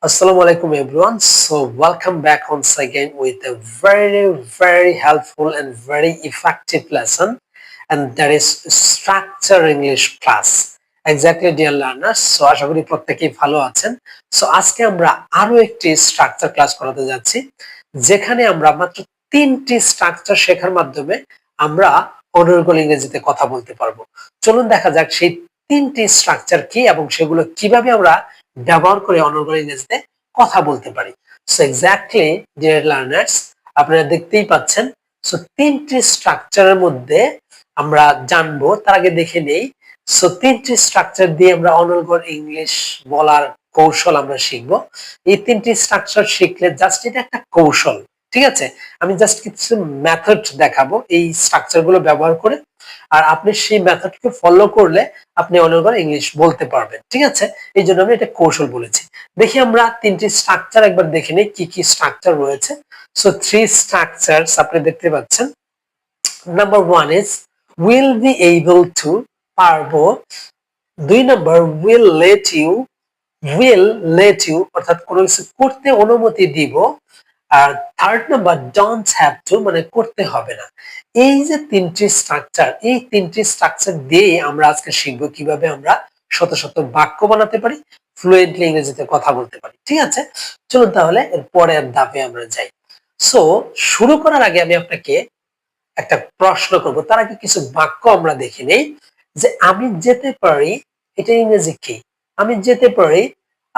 Assalamu alaikum everyone. So welcome back once again with a very helpful and very effective lesson, and that is structure English class. Exactly dear learners. So আশা করি প্রত্যেকেই ভালো আছেন। So আজকে আমরা আরো একটি structure class করাতে যাচ্ছি, যেখানে আমরা মাত্র তিনটি স্ট্রাকচার শেখার মাধ্যমে আমরা অনর্গল ইংরেজিতে কথা বলতে পারবো। চলুন দেখা যাক সেই তিনটি স্ট্রাকচার কি এবং সেগুলো কিভাবে আমরা ব্যবহার করে অনর্গল ইংরেজিতে কথা বলতে পারি। সো এক্স্যাক্টলি ডিয়ার লার্নার্স, আপনারা দেখতেই পাচ্ছেন। সো তিনটি স্ট্রাকচারের মধ্যে আমরা জানবো, তার আগে দেখে নেই। সো তিনটি স্ট্রাকচার দিয়ে আমরা অনর্গল ইংলিশ বলার কৌশল আমরা শিখবো। এই তিনটি স্ট্রাকচার শিখলে জাস্ট এটা একটা কৌশল, ঠিক আছে? আমি জাস্ট কিছু মেথড দেখাবো এই স্ট্রাকচার গুলো ব্যবহার করে, আর আপনি সেই মেথডকে ফলো করলে আপনি অনর্গল ইংলিশ বলতে পারবেন, ঠিক আছে? এই জন্য আমি এটা কৌশল বলেছি। দেখি আমরা তিনটি স্ট্রাকচার একবার দেখে নিই কি কি স্ট্রাকচার রয়েছে। সো থ্রি স্ট্রাকচারস আপনি দেখতে পাচ্ছেন। Number one is will be able two, পারবো। দুই নাম্বার উইল লেট ইউ অর্থাৎ কোনো কিছু করতে অনুমতি দিব। আর third number don't have to, মানে করতে হবে না। এই যে তিনটি স্ট্রাকচার, এই তিনটি স্ট্রাকচার দিয়ে আমরা আজকে শিখবো কিভাবে আমরা শত শত বাক্য বানাতে পারি, ফ্লুয়েন্টলি ইংরেজিতে কথা বলতে পারি, ঠিক আছে? চলুন তাহলে এর পরের ধাপে আমরা যাই। সো শুরু করার আগে আমি আপনাকে একটা প্রশ্ন করব, তার আগে কিছু বাক্য আমরা দেখে নেই। যে আমি যেতে পারি, এটা ইংরেজি কি? আমি যেতে পারি,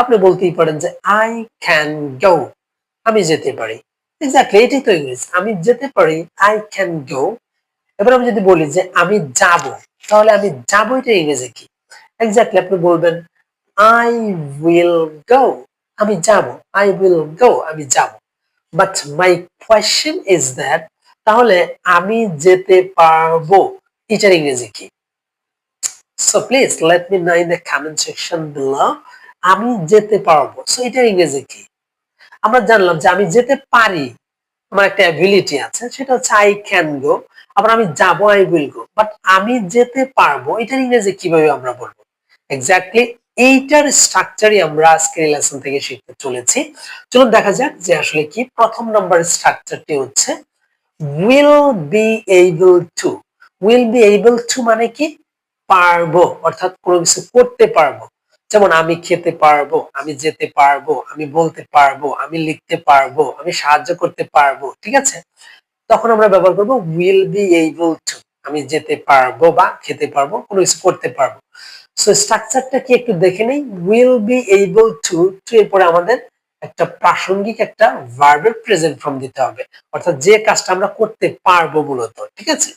আপনি বলতেই পারেন যে আই ক্যান গো, আমি যেতে পারি। এক্স্যাক্টলি এটাই তো ইংরেজি, আমি যেতে পারি, আই ক্যান গো। এবার আমি যদি বলি যে আমি যাব, তাহলে আমি যাব এটা ইংরেজি কি? এক্স্যাক্টলি আপনি বলবেন আই উইল গো, আমি যাব, আই উইল গো, আমি যাব। But my question is that, তাহলে আমি যেতে পারবো এটার ইংরেজি কি? So please let me know in the comment section below. আমি যেতে পারবো, সো এটার ইংরেজি কি? আমরা জানলাম যে আমি যেতে পারি, আমার একটা অ্যাবিলিটি আছে, সেটা হচ্ছে আই ক্যান গো। আবার আমি যাবো, আই উইল গো। বাট আমি যেতে পারবো এটার ইংরেজি কিভাবে আমরা বলবো? এক্স্যাক্টলি এইটার স্ট্রাকচারই আমরা আজকের লেসন থেকে শিখতে চলেছি। চলুন দেখা যাক যে আসলে কি। প্রথম নাম্বার স্ট্রাকচারটি হচ্ছে will be able two. Will be able two মানে কি? পারবো, অর্থাৎ কোনো কিছু করতে পারবো। যেমন আমি খেতে পারবো, আমি যেতে পারবো, আমি বলতে পারবো, আমি লিখতে পারবো, আমি সাহায্য করতে পারবো, ঠিক আছে? তখন আমরা ব্যবহার করবো উইল বি এবল টু। আমি যেতে পারবো বা খেতে পারবো, কোনো কিছু করতে পারবো। সো স্ট্রাকচারটা কি একটু দেখে নেই। Will be able to, to এরপরে আমাদের একটা প্রাসঙ্গিক একটা ভার্বের প্রেজেন্ট ফর্ম দিতে হবে, অর্থাৎ যে কাজটা আমরা করতে পারবো মূলত, ঠিক আছে?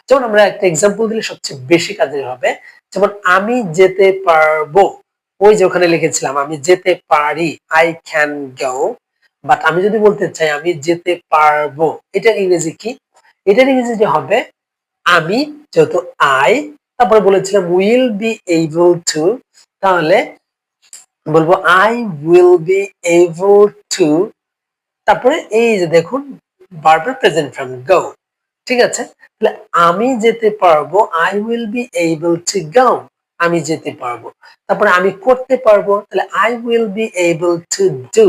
যেমন আমরা একটা এক্সাম্পল দিলে সবচেয়ে বেশি কাজের হবে। যেমন আমি যেতে পারবো, ওই যে ওখানে লিখেছিলাম আমি যেতে পারি, আই ক্যান গো। বাট আমি যদি বলতে চাই আমি যেতে পারবো, এটার ইংরেজি কি? এটার ইংরেজি হবে আমি, যেহেতু আই, তারপরে বলেছিলাম উইল বি এবল টু, তাহলে বলবো I will be able two. তারপরে এই যে দেখুন ভার্বের প্রেজেন্ট ফর্ম গো, ঠিক আছে? তাহলে আমি যেতে পারবো, I will be able to গো, আমি যেতে পারবো। তারপরে আমি করতে পারবো, তাহলে I will be able to do,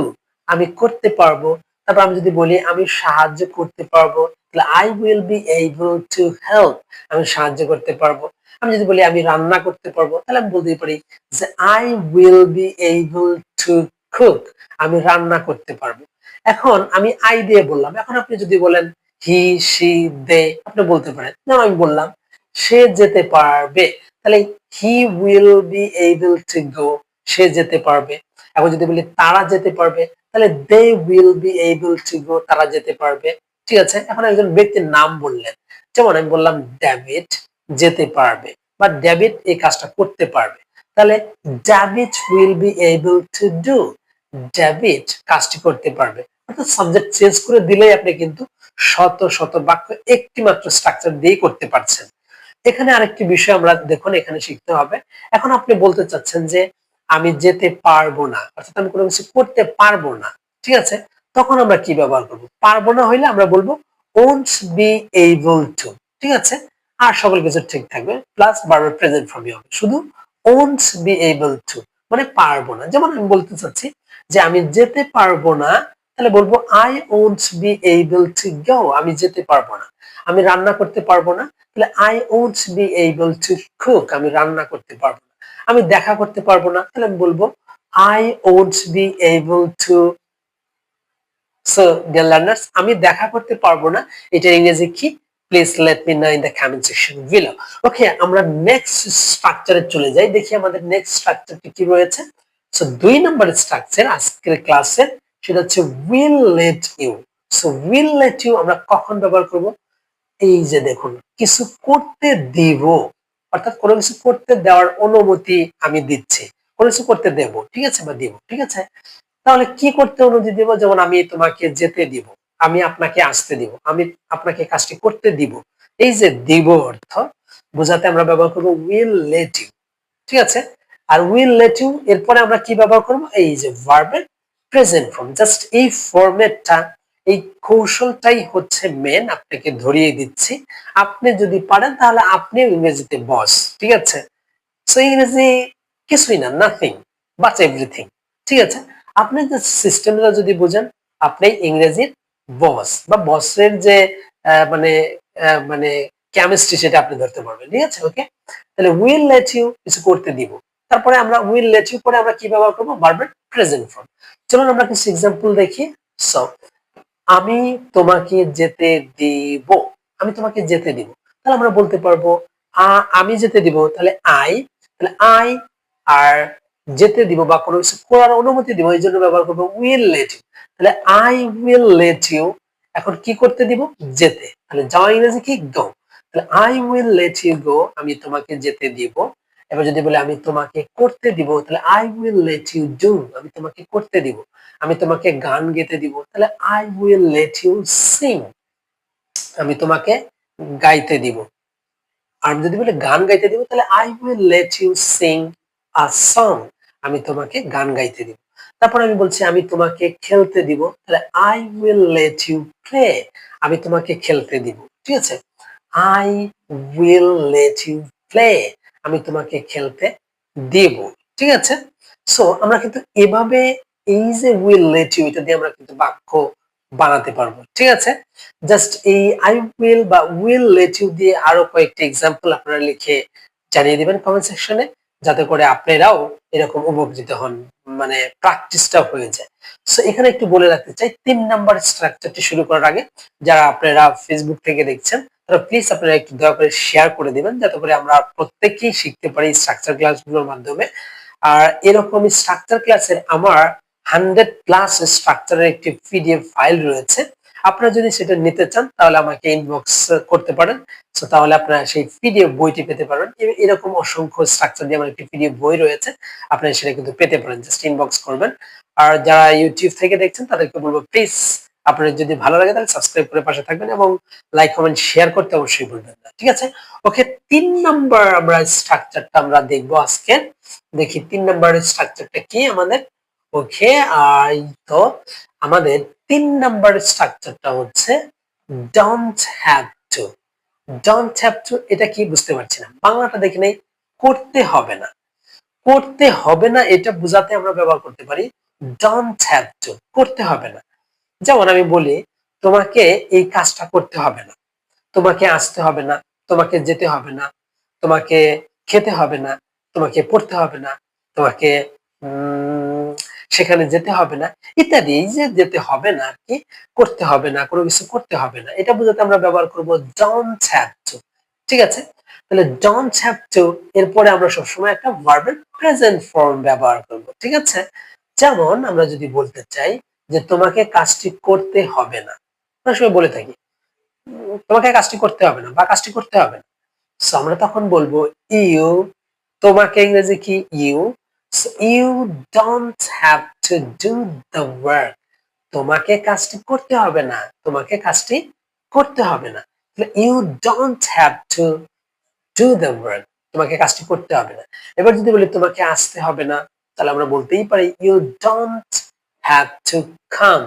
আমি করতে পারবো। তারপর আমি যদি বলি আমি সাহায্য করতে পারবো, তাহলে I will be able to help, আমি সাহায্য করতে পারবো। আমি যদি বলি আমি রান্না করতে পারবো, তাহলে আমি বলতে পারি যে I will be able to cook, আমি রান্না করতে পারবো। এখন আমি আই দিয়ে বললাম, এখন আপনি যদি বলেন হি, সি, দে, আপনি বলতে পারেন। যেমন আমি বললাম সে যেতে পারবে, তাহলে he will be able to go, সে যেতে পারবে। এখন যদি বলি তারা যেতে পারবে, তাহলে they will be able to go, তারা যেতে পারবে, ঠিক আছে? এখন একজন ব্যক্তির নাম বললেন, যেমন আমি বললাম ডেভিড যেতে পারবে, বা ডেভিড এই কাজটা করতে পারবে, তাহলে David will be able to do, David কাজটি করতে পারবে। অর্থাৎ সাবজেক্ট চেঞ্জ করে দিলেই আপনি কিন্তু শত শত বাক্য একটি মাত্র স্ট্রাকচার দিয়ে করতে পারছেন। এখানে আরেকটি বিষয় আমরা দেখুন এখানে শিখতে হবে। এখন আপনি বলতে চাচ্ছেন যে আমি যেতে পারবো না, অর্থাৎ আমি কোনো কিছু করতে পারবো না, ঠিক আছে? তখন আমরা কি ব্যবহার করব? পারবো না হইলে আমরা বলবো won't be able to, ঠিক আছে? আর সকল কিছু ঠিক থাকবে, প্লাস ভার্বের প্রেজেন্ট ফর্মই হবে, শুধু won't be able to মানে পারবো না। যেমন আমি বলতে চাচ্ছি যে আমি যেতে পারবো না, তাহলে বলবো I won't be able to go, আমি যেতে পারবো না। আমি রান্না করতে পারবো না, তাহলে I won't be able to cook, আমি রান্না করতে পারবো না। আমি দেখা করতে পারবো না, তাহলে আমি বলবো I won't be able to, so dear learners, আমি দেখা করতে পারবো না, এটার ইংরেজি কি? Please let me know in the comment section below. Okay, আমরা নেক্সট স্ট্রাকচারে চলে যাই, দেখি আমাদের নেক্সট স্ট্রাকচারটি কি রয়েছে। সো 2 নম্বরের স্ট্রাকচার আজকের ক্লাসের, সেটা হচ্ছে will let you. So will let you আমরা কখন ব্যবহার করব? এই যে দেখুন, কিছু করতে দিব, অর্থাৎ কোনো কিছু করতে দেওয়ার অনুমতি আমি দিচ্ছি, কোনো কিছু করতে দেব, ঠিক আছে, বা দিব, ঠিক আছে। তাহলে কি করতে অনুমতি দিব? যেমন আমি তোমাকে যেতে দিব, আমি আপনাকে আসতে দিব, আমি আপনাকে কাজটি করতে দিব। এই যে দিব অর্থ বোঝাতে আমরা ব্যবহার করব উইল লেট ইউ, ঠিক আছে। আর উইল লেট ইউ এরপরে আমরা কি ব্যবহার করব? এই যে ভার্বের প্রেজেন্ট ফর্ম। জাস্ট এই ফরম্যাটটা, এই কৌশলটাই হচ্ছে মেন, আপনাকে ধরিয়ে দিচ্ছি। আপনি যদি পারেন তাহলে আপনিও ইংরেজিতে বস, ঠিক আছে। সো ইংরেজি কিছুই না, নাথিং বাট এভরিথিং, ঠিক আছে। আপনি যে সিস্টেমটা যদি বুঝেন, আপনি ইংরেজির বস বা বসের যে মানে মানে কেমিস্ট্রি, সেটা আপনি ধরতে পারবেন, ঠিক আছে। ওকে, তাহলে উইল লেট ইউ কিছু করতে দিব, তারপরে আমরা উইল লেট ইউ পরে আমরা কি ব্যবহার করবো? ভার্বের প্রেজেন্ট ফর্ম। চলুন আমরা কিছু এক্সাম্পল দেখি। সো আমি তোমাকে যেতে দিব, আমি তোমাকে যেতে দিব, তাহলে আমরা বলতে পারবো আমি যেতে দিব, তাহলে আই, তাহলে আই আর যেতে দিব বা কোনো কিছু করার অনুমতি দিব, এই জন্য ব্যবহার করবো উইল লেট ইউ। তাহলে আই উইল লেট ইউ, এখন কি করতে দিব? যেতে, তাহলে যাওয়া ইংরেজি কি? গো। তাহলে I will let you go, আমি তোমাকে যেতে দিব। এবার যদি বলে আমি তোমাকে করতে দিব, তাহলে I will let you do, আমি তোমাকে করতে দিব। আমি তোমাকে গান গেতে দিব, তাহলে I will let you sing, আমি তোমাকে গাইতে দিব। আর যদি বলে গান গাইতে দিব, তাহলে I will let you sing a song, আমি তোমাকে গান গাইতে দিব। তারপর আমি বলছি আমি তোমাকে খেলতে দিব, তাহলে I will let you play, আমি তোমাকে খেলতে দিব, ঠিক আছে। I will let you play, আমি তোমাকে খেলতে দেব, ঠিক আছে। সো আমরা কিন্তু এভাবে এই যে উইল লেট ইউ, এটা দিয়ে আমরা কিন্তু বাক্য বানাতে পারবো, ঠিক আছে। জাস্ট এই আই উইল বা উইল লেট ইউ দিয়ে আরো কয়েকটি এক্সাম্পল আপনারা লিখে জানিয়ে দিবেন কমেন্ট সেকশনে, যাতে করে আপনারাও এরকম উপকৃত হন, মানে প্র্যাকটিসটা হয়ে যায়। সো এখানে একটু বলে রাখতে চাই, 3 নাম্বার স্ট্রাকচারটি শুরু করার আগে যারা আপনারা ফেসবুক থেকে দেখছেন, তারা প্লিজ আপনারা একটু দয়া করে শেয়ার করে দিবেন, যাতে করে আমরা প্রত্যেকেই শিখতে পারি স্ট্রাকচার ক্লাসগুলোর মাধ্যমে। আর এরকম স্ট্রাকচার ক্লাসের আমার 100+ স্ট্রাকচারের একটি পিডিএফ ফাইল রয়েছে। আপনারা যদি সেটা নিতে চান তাহলে আমাকে ইনবক্স করতে পারেন। সো তাহলে আপনারা সেই পিডিএফ বইটি পেতে পারবেন। এরকম অসংখ্য স্ট্রাকচার দিয়ে আমার একটি পিডিএফ বই রয়েছে, আপনারা সেটা কিন্তু পেতে পারেন, জাস্ট ইনবক্স করবেন। আর যারা ইউটিউব থেকে দেখছেন তাদেরকে বলবো প্লিজ আপনাদের যদি ভালো লাগে তাহলে সাবস্ক্রাইব করে পাশে থাকবেন এবং লাইক কমেন্ট শেয়ার করতে অবশ্যই ভুলবেন না, ঠিক আছে। ওকে, 3 নাম্বার আমরা স্ট্রাকচারটা আমরা দেখবো আজকে। দেখি 3 নাম্বারের স্ট্রাকচারটা কি আমাদের। ওকে, তো আমাদের 3 নাম্বারের স্ট্রাকচারটা হচ্ছে don't have two. Don't have two এটা কি বুঝতে পারছি না, বাংলাটা দেখে নেই। করতে হবে না, করতে হবে না এটা বোঝাতে আমরা ব্যবহার করতে পারি ডোন্ট হ্যাভ টু, করতে হবে না। যেমন আমি বলি তোমাকে এই কাজটা করতে হবে না, তোমাকে আসতে হবে না, তোমাকে যেতে হবে না, তোমাকে খেতে হবে না, তোমাকে পড়তে হবে না, তোমাকে উম সেখানে যেতে হবে না, ইত্যাদি। এই যে যেতে হবে না আর কি, করতে হবে না, কোনো কিছু করতে হবে না, এটা বোঝাতে আমরা ব্যবহার করব ডোন্ট হ্যাভ টু, ঠিক আছে। তাহলে ডোন্ট হ্যাভ টু এরপরে আমরা সবসময় একটা ভার্বের প্রেজেন্ট ফর্ম ব্যবহার করব, ঠিক আছে। যেমন আমরা যদি বলতে চাই যে তোমাকে কাজটি করতে হবে না, অনেক সময় বলে থাকি তোমাকে কাজটি করতে হবে না বা কাজটি করতে হবে না। সো আমরা তখন বলবো ইউ, তোমাকে ইংরেজি কি? You. So you don't have to do the work, তোমাকে কাজটি করতে হবে না, তোমাকে কাজটি করতে হবে না। You don't have to do the work, তোমাকে কাজটি করতে হবে না। এবার যদি বলি তোমাকে আসতে হবে না, তাহলে আমরা বলতেই পারি you don't have to come,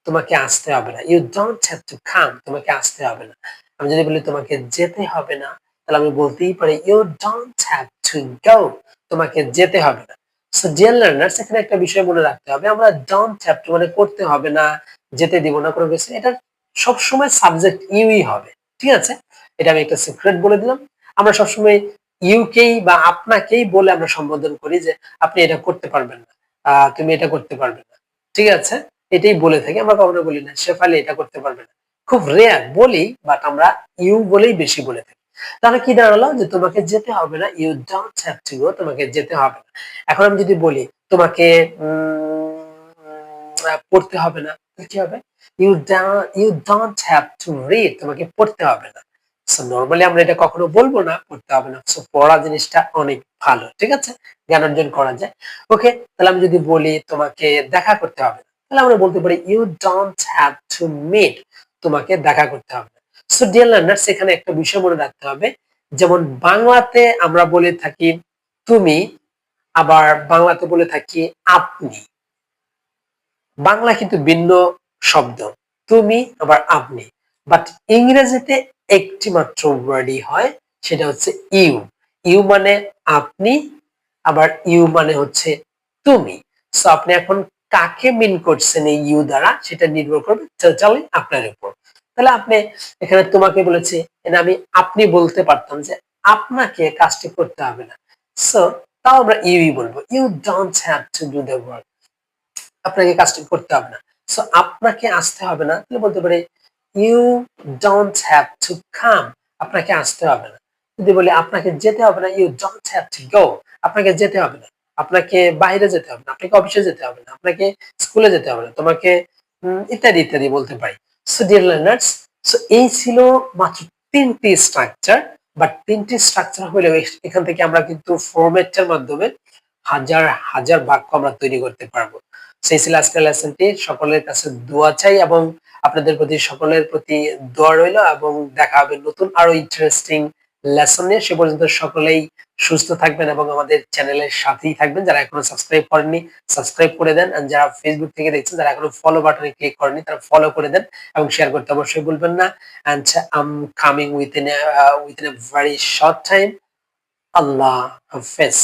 তোমাকে আসতে হবে না। You don't have to come, তোমাকে আসতে হবে না। আমি যদি বলি তোমাকে যেতে হবে না, তাহলে আমি বলতেই পারি you don't have to go, তোমাকে যেতে হবে না। সো ডিয়ার লার্নার্স, এখানে একটা বিষয় মনে রাখতে হবে, আমরা ডোন্ট হ্যাভ টু মানে করতে হবে না, যেতে দিব না কোনো কিছু, এটা সবসময় সাবজেক্ট ইউই হবে। ঠিক আছে? এটা আমি একটা সিক্রেট বলে দিলাম। আমরা সবসময় ইউকেই বা আপনাকেই বলে আমরা সম্বোধন করি যে আপনি এটা করতে পারবেন না, তুমি এটা করতে পারবে না। ঠিক আছে? এটাই বলে থাকি, আমরা কখনো বলি না শেফালি এটা করতে পারবে না। খুব রেয়ার বলি, বাট আমরা ইউ বলেই বেশি বলে থাকি। তাহলে কি দাঁড়ালো যে তোমাকে যেতে হবে না, you don't have to go, তোমাকে যেতে হবে না। এখন আমি যদি বলি তোমাকে পড়তে হবে না, তাহলে কি হবে? You don't have to read, তোমাকে পড়তে হবে না। সো নরমালি আমরা এটা কখনো বলবো না পড়তে হবে না। সো পড়া জিনিসটা অনেক ভালো। ঠিক আছে? জ্ঞান অর্জন করা যায়। ওকে, তাহলে আমি যদি বলি তোমাকে দেখা করতে হবে না, তাহলে আমরা বলতে পারি you don't have to meet, তোমাকে দেখা করতে হবে না। সো ডিয়ার লার্নার্স, এখানে একটা বিষয় মনে রাখতে হবে, যেমন বাংলাতে আমরা বলে থাকি তুমি, আবার বাংলাতে বলে থাকি আপনি। বাংলা কিন্তু ভিন্ন শব্দ, তুমি আবার আপনি, বাট ইংরেজিতে একটি মাত্র ওয়ার্ডই হয়, সেটা হচ্ছে ইউ। ইউ মানে আপনি, আবার ইউ মানে হচ্ছে তুমি। সো আপনি এখন কাকে মিন করছেন এই ইউ দ্বারা, সেটা নির্ভর করবে টোটালি আপনার উপর। তাহলে আপনি এখানে তোমাকে বলেছি, এটা আমি আপনি বলতে পারতাম যে আপনাকে কাজটি করতে হবে না। সো তাও আমরা ইউই বলবো, you don't have to do the work, আপনাকে কাজটি করতে হবে না। সো আপনাকে আসতে হবে না, তাহলে বলতে পারি you don't have to come, আপনাকে আসতে হবে না। যদি বলি আপনাকে যেতে হবে না, you don't have to go, আপনাকে যেতে হবে না, আপনাকে বাইরে যেতে হবে না, আপনাকে অফিসে যেতে হবে না, আপনাকে স্কুলে যেতে হবে না, তোমাকে ইত্যাদি ইত্যাদি বলতে পারি। সো ডিয়ার লার্নার্স, সো এই ছিল মাত্র ৩টি স্ট্রাকচার, বাট ৩টি স্ট্রাকচার হলেও এখান থেকে আমরা কিন্তু ফরম্যাটের মাধ্যমে হাজার হাজার বাক্য আমরা তৈরি করতে পারবো। সেই ছিল আজকের লেসনটি। সকলের কাছে দোয়া চাই এবং আপনাদের প্রতি সকলের প্রতি দোয়া রইলো, এবং দেখা হবে নতুন আরো ইন্টারেস্টিং লেসন নিয়ে। সে পর্যন্ত সকলেই সুস্থ থাকবেন এবং আমাদের চ্যানেলের সাথেই থাকবেন। যারা এখনো সাবস্ক্রাইব করেননি, সাবস্ক্রাইব করে দেন। আর যারা ফেসবুক থেকে দেখছেন, যারা এখনো ফলো বাটনে ক্লিক করেননি, তারা ফলো করে দেন এবং শেয়ার করতে অবশ্যই ভুলবেন না। And I am coming within a very short time. আল্লাহ হাফেজ।